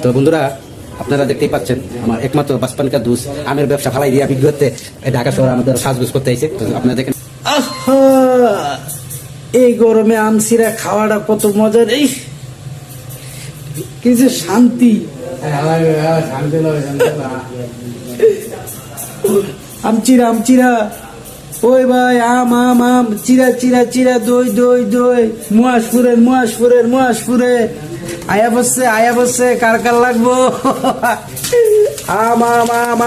তো বন্ধুরা আপনারা দেখতেই পাচ্ছেন আমার একমাত্র বাসপান কা দুস আমের ব্যবসা ফালাই দিয়া বিজ্ঞতে ঢাকা শহরে আমাদের সাজগোজ করতে আইছে। তো আপনারা দেখেন এই গরমে আম সিরা খাওয়াটা কত মজার, এই কিছু শান্তি। আমচিরা ওই ভাই আম আম আম চিরা চিরা চিরা দই দই দই মুয়াশপুরের আয়া বসছে কার কার লাগবো আম আম আম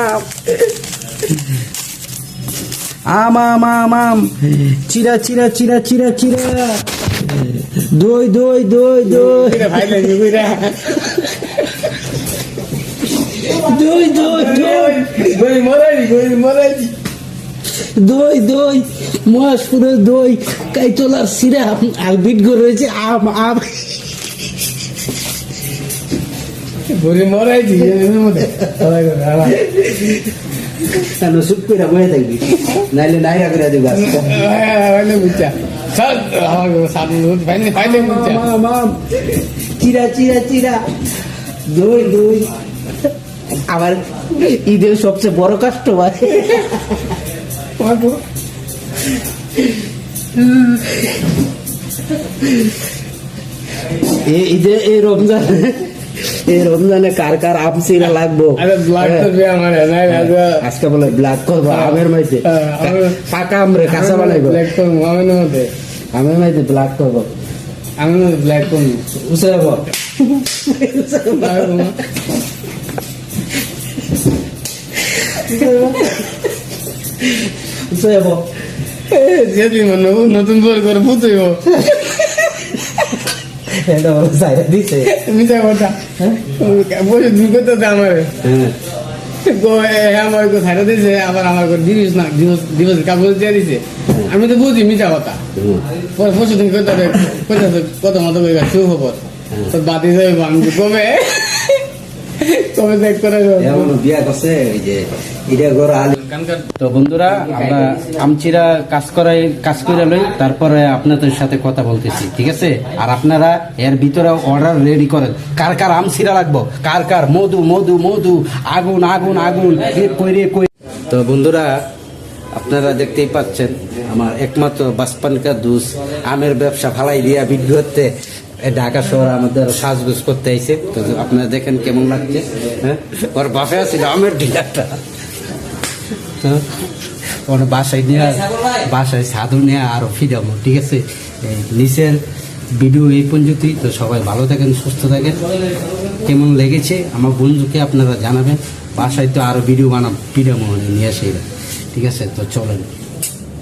আম আম আম আম চিরা চিরা চিরা চিরা চিরা দই দই দই দই দই দই দই দই মহাজপুরের দই কাইতলার সিরা আর বিট করে রয়েছে আম আম সুপ করে বয়ে থাকবি নাইলে নাইরা করে দিব চিরা চিরা চিরা দই দই আমার ঈদের সবচেয়ে বড় কাস্টমার এই রমজানে কার কার আম সিরা লাগবো আজকে বলে ব্ল্যাক করবো আমের মাইতে পাকা আমরে কাঁচা বানাইবো আমের মাইতে ব্ল্যাক করবো আমি ব্ল্যাক করবো বুঝতে যাবো যেদিন নতুন করে বুঝইব মিথ্যা কথা বসে দুই কথা আমার আমার ছাড়া দিয়েছে আবার আমার দিবস কাগজ দিয়ে দিছে আমি তো বুঝি মিথ্যা কথা পরে পরশু দিন কত মতো সুখবর তো বাতি যাইব আমি কবে কবে দেখ করে বিয়া করছে এই যে এটা ঘর আলি। তো বন্ধুরা আমরা আমচিরা কাজ করে লই, তারপরে আপনাদের সাথে কথা বলতেছি, ঠিক আছে? আর আপনারা এর ভিতরে অর্ডার রেডি করেন, কার কার আম সিরা লাগবো, কার কার মধু মধু মধু আগুন আগুন আগুন কইরে কই। তো বন্ধুরা আপনারা দেখতেই পাচ্ছেন আমার একমাত্র বাসপান কা দুস আমের ব্যবসা ফালাই দিয়া বিজ্ঞতে ঢাকা শহর আমাদের সাজগোজ করতে আইছে। তো আপনারা দেখেন কেমন লাগছে। হ্যাঁ, ওর বাপে আছিল আমের ডিলারটা, ওর বাসায় সাধু নিয়ে আরো ফিরাবো, ঠিক আছে? নিচের ভিডিও এই পর্যন্তই। তো সবাই ভালো থাকেন, সুস্থ থাকেন। কেমন লেগেছে আমার বন্ধুকে আপনারা জানাবেন। বাসায় তো আরো ভিডিও ফিরাবো নিয়ে আসে, ঠিক আছে? তো চলেন,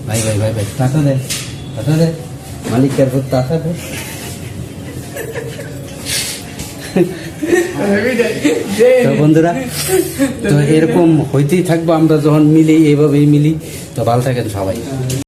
ভাই ভাই ভাই ভাই টাটা দে মালিকের টাটা দে। তো বন্ধুরা তো এরকম হইতেই থাকবো আমরা যখন মিলি, এইভাবেই মিলি। তো ভালো থাকেন সবাই।